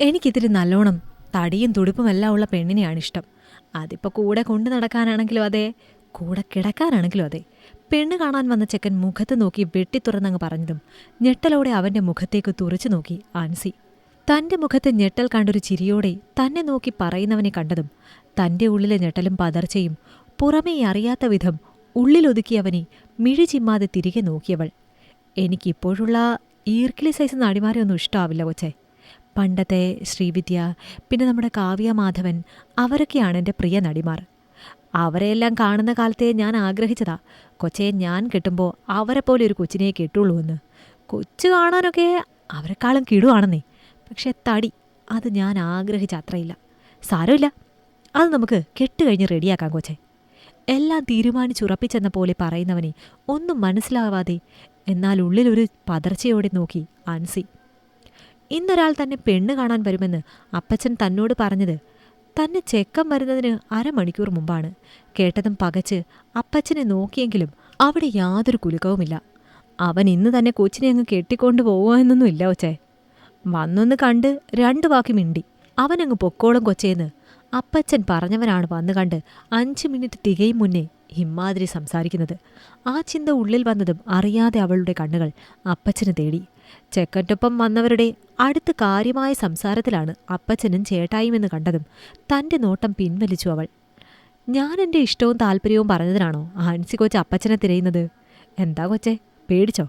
എനിക്കിത്തിരി നല്ലോണം തടിയും തുടുപ്പുമെല്ലാം ഉള്ള പെണ്ണിനെയാണിഷ്ടം. അതിപ്പോൾ കൂടെ കൊണ്ടു നടക്കാനാണെങ്കിലും അതെ, കൂടെ കിടക്കാനാണെങ്കിലും അതെ. പെണ്ണ് കാണാൻ വന്ന ചെക്കൻ മുഖത്ത് നോക്കി വെട്ടിത്തുറന്നങ്ങ് പറഞ്ഞതും ഞെട്ടലോടെ അവന്റെ മുഖത്തേക്ക് തുറച്ചു നോക്കി ആൻസി. തന്റെ മുഖത്ത് ഞെട്ടൽ കണ്ടൊരു ചിരിയോടെ തന്നെ നോക്കി പറയുന്നവനെ കണ്ടതും തന്റെ ഉള്ളിലെ ഞെട്ടലും പതർച്ചയും പുറമേ അറിയാത്ത വിധം ഉള്ളിലൊതുക്കിയവനെ മിഴി ചിമ്മാതെ തിരികെ നോക്കിയവൾ. എനിക്കിപ്പോഴുള്ള ഈർക്കിളി സൈസ് നടിമാരെ ഒന്നും ഇഷ്ടമാവില്ല കൊച്ചേ. പണ്ടത്തെ ശ്രീവിദ്യ, പിന്നെ നമ്മുടെ കാവ്യ മാധവൻ, അവരൊക്കെയാണ് എൻ്റെ പ്രിയ നടിമാർ. അവരെയെല്ലാം കാണുന്ന കാലത്തെ ഞാൻ ആഗ്രഹിച്ചതാ കൊച്ചേ, ഞാൻ കെട്ടുമ്പോൾ അവരെപ്പോലെ ഒരു കൊച്ചിനെ കെട്ടുള്ളൂ എന്ന്. കൊച്ചു കാണാനൊക്കെ അവരെക്കാളും കിടുവാണെന്നേ, പക്ഷെ തടി അത് ഞാൻ ആഗ്രഹിച്ച അത്രയില്ല. സാരമില്ല, അത് നമുക്ക് കെട്ടുകഴിഞ്ഞ് റെഡിയാക്കാം കൊച്ചേ. എല്ലാം തീരുമാനിച്ചുറപ്പിച്ചെന്ന പോലെ പറയുന്നവനെ ഒന്നും മനസ്സിലാവാതെ എന്നാൽ ഉള്ളിലൊരു പതർച്ചയോടെ നോക്കി ആൻസി. ഇന്നൊരാൾ തന്നെ പെണ്ണ് കാണാൻ വരുമെന്ന് അപ്പച്ചൻ തന്നോട് പറഞ്ഞത് തന്നെ ചെക്കം വരുന്നതിന് അരമണിക്കൂർ മുമ്പാണ്. കേട്ടതും പകച്ച് അപ്പച്ചനെ നോക്കിയെങ്കിലും അവിടെ യാതൊരു കുലുക്കവുമില്ല. അവൻ ഇന്ന് തന്നെ കൊച്ചിനെ അങ്ങ് കെട്ടിക്കൊണ്ടു പോവുക ഇല്ല കൊച്ചേ. വന്നൊന്ന് കണ്ട് 2 വാക്ക് മിണ്ടി അവനങ്ങ് പൊക്കോളം കൊച്ചേന്ന് അപ്പച്ചൻ പറഞ്ഞവനാണ് വന്നു കണ്ട് 5 മിനിറ്റ് തികയും മുന്നേ ഇമ്മാതിരി സംസാരിക്കുന്നത്. ആ ചിന്ത ഉള്ളിൽ വന്നതും അറിയാതെ അവളുടെ കണ്ണുകൾ അപ്പച്ചന് തേടി. ചെക്കൻ്റൊപ്പം വന്നവരുടെ അടുത്ത് കാര്യമായ സംസാരത്തിലാണ് അപ്പച്ചനും ചേട്ടായുമെന്ന് കണ്ടതും തൻ്റെ നോട്ടം പിൻവലിച്ചു അവൾ. ഞാൻ എൻ്റെ ഇഷ്ടവും താല്പര്യവും പറഞ്ഞതിനാണോ ആൻസി കൊച്ച് അപ്പച്ചനെ തിരയുന്നത്? എന്താ കൊച്ചേ, പേടിച്ചോ?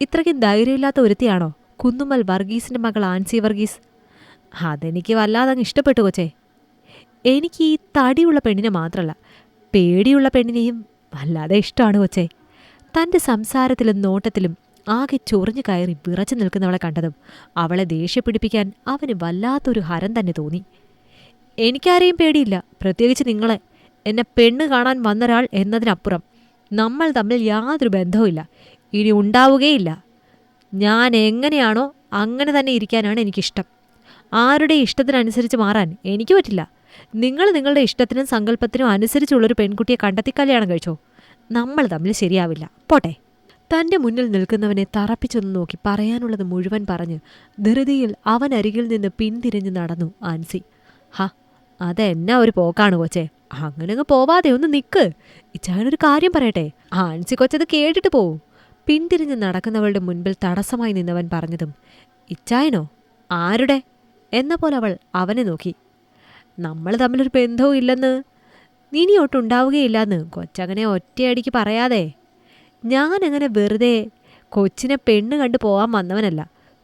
ഇത്രയ്ക്കും ധൈര്യമില്ലാത്ത ഒരുത്തിയാണോ കുന്നുമ്മൽ വർഗീസിൻ്റെ മകൾ ആൻസി വർഗീസ്? അതെനിക്ക് വല്ലാതങ്ങ് ഇഷ്ടപ്പെട്ടു കൊച്ചേ. എനിക്ക് ഈ തടിയുള്ള പെണ്ണിനെ മാത്രമല്ല, പേടിയുള്ള പെണ്ണിനെയും വല്ലാതെ ഇഷ്ടമാണ് കൊച്ചേ. തൻ്റെ സംസാരത്തിലും നോട്ടത്തിലും ആകെ ചൊറിഞ്ഞു കയറി വിറച്ചു നിൽക്കുന്നവളെ കണ്ടതും അവളെ ദേഷ്യപ്പിടിപ്പിക്കാൻ അവന് വല്ലാത്തൊരു ഹരം തന്നെ തോന്നി. എനിക്കാരെയും പേടിയില്ല, പ്രത്യേകിച്ച് നിങ്ങളെ. എന്നെ പെണ്ണ് കാണാൻ വന്നൊരാൾ എന്നതിനപ്പുറം നമ്മൾ തമ്മിൽ യാതൊരു ബന്ധവുമില്ല, ഇനി ഉണ്ടാവുകയില്ല. ഞാൻ എങ്ങനെയാണോ അങ്ങനെ തന്നെ ഇരിക്കാനാണ് എനിക്കിഷ്ടം. ആരുടെ ഇഷ്ടത്തിനനുസരിച്ച് മാറാൻ എനിക്ക് പറ്റില്ല. നിങ്ങൾ നിങ്ങളുടെ ഇഷ്ടത്തിനും സങ്കല്പത്തിനും അനുസരിച്ചുള്ളൊരു പെൺകുട്ടിയെ കണ്ടെത്തി കല്യാണം കഴിച്ചോ. നമ്മൾ തമ്മിൽ ശരിയാവില്ല, പോട്ടെ. തൻ്റെ മുന്നിൽ നിൽക്കുന്നവനെ തറപ്പിച്ചൊന്നു നോക്കി പറയാനുള്ളത് മുഴുവൻ പറഞ്ഞ് ധൃതിയിൽ അവനരികിൽ നിന്ന് പിന്തിരിഞ്ഞ് നടന്നു ആൻസി. ഹ, അതെന്നാ ഒരു പോക്കാണ് കൊച്ചേ. അങ്ങനെങ്ങ് പോവാതെ ഒന്ന് നിൽക്ക്. ഇച്ചായനൊരു കാര്യം പറയട്ടെ. ആൻസി കൊച്ചത് കേട്ടിട്ട് പോവൂ. പിന്തിരിഞ്ഞ് നടക്കുന്നവളുടെ മുൻപിൽ തടസ്സമായി നിന്നവൻ പറഞ്ഞതും ഇച്ചായനോ? ആരുടെ എന്ന പോലെ അവൾ അവനെ നോക്കി. നമ്മൾ തമ്മിലൊരു ബന്ധവും ഇല്ലെന്ന്, ഇനിയൊട്ടുണ്ടാവുകയില്ലെന്ന് കൊച്ചങ്ങനെ ഒറ്റയടിക്ക് പറയാതെ. ഞാനങ്ങനെ വെറുതെ കൊച്ചിനെ പെണ്ണ് കണ്ടു പോകാൻ വന്നവനല്ല.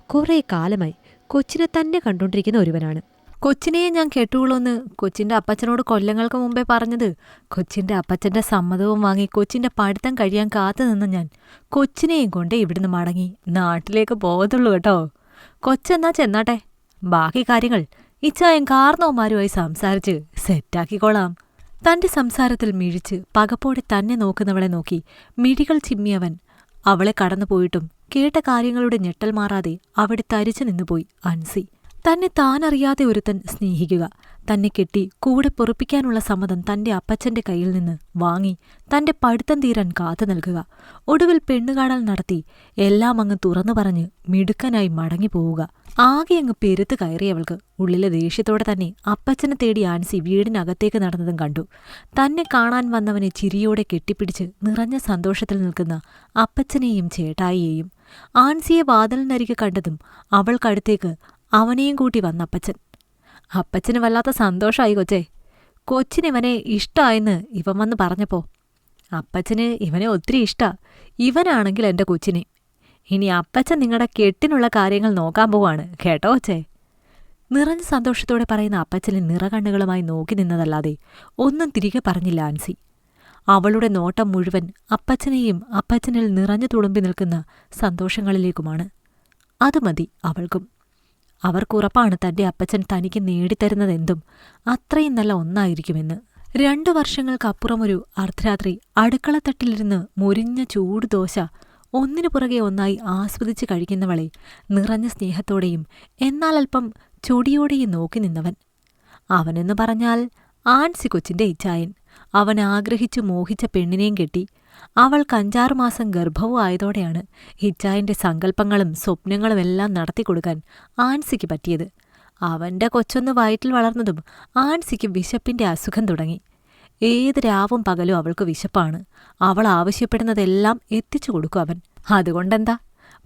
കുറേ കാലമായി കൊച്ചിനെ തന്നെ കണ്ടുകൊണ്ടിരിക്കുന്ന ഒരുവനാണ്. കൊച്ചിനെ ഞാൻ കെട്ടുള്ളൂന്ന് കൊച്ചിൻ്റെ അപ്പച്ചനോട് കൊല്ലങ്ങൾക്ക് മുമ്പേ പറഞ്ഞത് കൊച്ചിൻ്റെ അപ്പച്ചൻ്റെ സമ്മതവും വാങ്ങി കൊച്ചിൻ്റെ പഠിത്തം കഴിയാൻ കാത്തു നിന്ന് ഞാൻ കൊച്ചിനെയും കൊണ്ട് ഇവിടുന്ന് മടങ്ങി നാട്ടിലേക്ക് പോകത്തുള്ളൂ കേട്ടോ. കൊച്ചെന്നാ ചെന്നാട്ടെ, ബാക്കി കാര്യങ്ങൾ ഇച്ചായൻ കാർന്നോമാരുമായി സംസാരിച്ച് സെറ്റാക്കിക്കോളാം. തൻ്റെ സംസാരത്തിൽ മിഴിച്ച് പകപ്പോടെ തന്നെ നോക്കുന്നവളെ നോക്കി മിഴികൾ ചിമ്മിയവൻ അവളെ കടന്നുപോയിട്ടും കേട്ട കാര്യങ്ങളുടെ ഞെട്ടൽ മാറാതെ അവിടെ തരിച്ചു നിന്നുപോയി ആൻസി. തന്നെ താനറിയാതെ ഒരുത്തൻ സ്നേഹിക്കുക, തന്നെ കെട്ടി കൂടെ പൊറുപ്പിക്കാനുള്ള സമ്മതം തൻ്റെ അപ്പച്ചൻ്റെ കയ്യിൽ നിന്ന് വാങ്ങി തൻ്റെ പഠിത്തം തീരാൻ കാത്തു നൽകുക, ഒടുവിൽ പെണ്ണുകാണൽ നടത്തി എല്ലാം അങ്ങ് തുറന്നു പറഞ്ഞ് മിടുക്കനായി മടങ്ങിപ്പോവുക. ആകെ അങ്ങ് പെരുത്ത് കയറിയവൾക്ക് ഉള്ളിലെ ദേഷ്യത്തോടെ തന്നെ അപ്പച്ചനെ തേടി ആൻസി വീടിനകത്തേക്ക് നടന്നതും കണ്ടു. തന്നെ കാണാൻ വന്നവനെ ചിരിയോടെ കെട്ടിപ്പിടിച്ച് നിറഞ്ഞ സന്തോഷത്തിൽ നിൽക്കുന്ന അപ്പച്ചനെയും ചേട്ടായിയെയും. ആൻസിയെ വാതിലിനരികെ കണ്ടതും അവൾക്കടുത്തേക്ക് അവനെയും കൂട്ടി വന്ന അപ്പച്ചൻ. അപ്പച്ചന് വല്ലാത്ത സന്തോഷമായി കൊച്ചേ. കൊച്ചിനിവനെ ഇഷ്ടമായെന്ന് ഇവൻ വന്ന് പറഞ്ഞപ്പോ അപ്പച്ചന് ഇവനെ ഒത്തിരി ഇഷ്ടാ. ഇവനാണെങ്കിൽ എൻ്റെ കൊച്ചിനെ. ഇനി അപ്പച്ചൻ നിങ്ങളുടെ കെട്ടിനുള്ള കാര്യങ്ങൾ നോക്കാൻ പോവാണ് കേട്ടോ കൊച്ചേ. നിറഞ്ഞ സന്തോഷത്തോടെ പറയുന്ന അപ്പച്ചനെ നിറകണ്ണുകളുമായി നോക്കി നിന്നതല്ലാതെ ഒന്നും തിരികെ പറഞ്ഞില്ല ആൻസി. അവളുടെ നോട്ടം മുഴുവൻ അപ്പച്ചനെയും അപ്പച്ചനിൽ നിറഞ്ഞു തുളുമ്പി നിൽക്കുന്ന സന്തോഷങ്ങളിലേക്കുമാണ്. അത് മതി അവൾക്കും. അവർക്കുറപ്പാണ് തൻ്റെ അപ്പച്ചൻ തനിക്ക് നേടിത്തരുന്നതെന്തും അത്രയും നല്ല ഒന്നായിരിക്കുമെന്ന്. 2 വർഷങ്ങൾക്കപ്പുറമൊരു അർദ്ധരാത്രി അടുക്കളത്തട്ടിലിരുന്ന് മുരിഞ്ഞ ചൂട് ദോശ ഒന്നിനു പുറകെ ഒന്നായി ആസ്വദിച്ച് കഴിക്കുന്നവളെ നിറഞ്ഞ സ്നേഹത്തോടെയും എന്നാൽ അല്പം ചൊടിയോടെയും നോക്കി നിന്നവൻ. അവനെന്ന് പറഞ്ഞാൽ ആൻസി കൊച്ചിൻ്റെ ഇച്ചായൻ. അവൻ ആഗ്രഹിച്ചു മോഹിച്ച പെണ്ണിനെയും കെട്ടി. അവൾക്ക് 5-6 മാസം ഗർഭവും ആയതോടെയാണ് ഇച്ചായൻ്റെ സങ്കല്പങ്ങളും സ്വപ്നങ്ങളുമെല്ലാം നടത്തിക്കൊടുക്കാൻ ആൻസിക്ക് പറ്റിയത്. അവന്റെ കൊച്ചൊന്ന് വയറ്റിൽ വളർന്നതും ആൻസിക്ക് വിശപ്പിന്റെ അസുഖം തുടങ്ങി. ഏത് രാവും പകലും അവൾക്ക് വിശപ്പാണ്. അവൾ ആവശ്യപ്പെടുന്നതെല്ലാം എത്തിച്ചു കൊടുക്കും അവൻ. അതുകൊണ്ടെന്താ,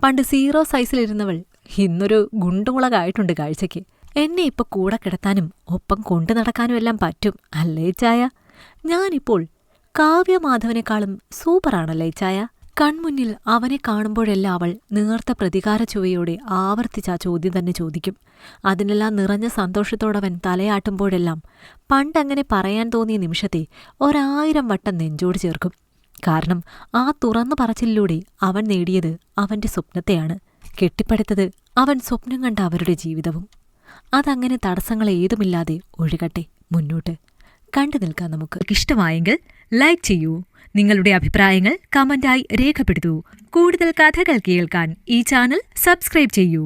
പണ്ട് 0 സൈസിലിരുന്നവൾ ഇന്നൊരു ഗുണ്ടുമുളകായിട്ടുണ്ട് കാഴ്ചയ്ക്ക്. എന്നെ ഇപ്പൊ കൂടെ കിടത്താനും ഒപ്പം കൊണ്ടു നടക്കാനും എല്ലാം പറ്റും അല്ലേ ചായ? ഞാനിപ്പോൾ കാവ്യമാധവനേക്കാളും സൂപ്പറാണല്ലേ ചായ? കൺമുന്നിൽ അവനെ കാണുമ്പോഴെല്ലാം അവൾ നേർത്ത പ്രതികാര ചുവയോടെ ആവർത്തിച്ച ആ ചോദ്യം തന്നെ ചോദിക്കും. അതിനെല്ലാം നിറഞ്ഞ സന്തോഷത്തോടവൻ തലയാട്ടുമ്പോഴെല്ലാം പണ്ടങ്ങനെ പറയാൻ തോന്നിയ നിമിഷത്തെ 1000 വട്ടം നെഞ്ചോട് ചേർക്കും. കാരണം ആ തുറന്നു പറച്ചിലൂടെ അവൻ നേടിയത് അവന്റെ സ്വപ്നത്തെയാണ്. കെട്ടിപ്പടുത്തത് അവൻ സ്വപ്നം കണ്ട അവരുടെ ജീവിതവും. അതങ്ങനെ തടസ്സങ്ങളേതുമില്ലാതെ ഒഴുകട്ടെ മുന്നോട്ട്. കണ്ടു നിൽക്കാം നമുക്ക്. ഇഷ്ടമായെങ്കിൽ ലൈക്ക് ചെയ്യൂ. നിങ്ങളുടെ അഭിപ്രായങ്ങൾ കമന്റായി രേഖപ്പെടുത്തൂ. കൂടുതൽ കഥകൾ കേൾക്കാൻ ഈ ചാനൽ സബ്സ്ക്രൈബ് ചെയ്യൂ.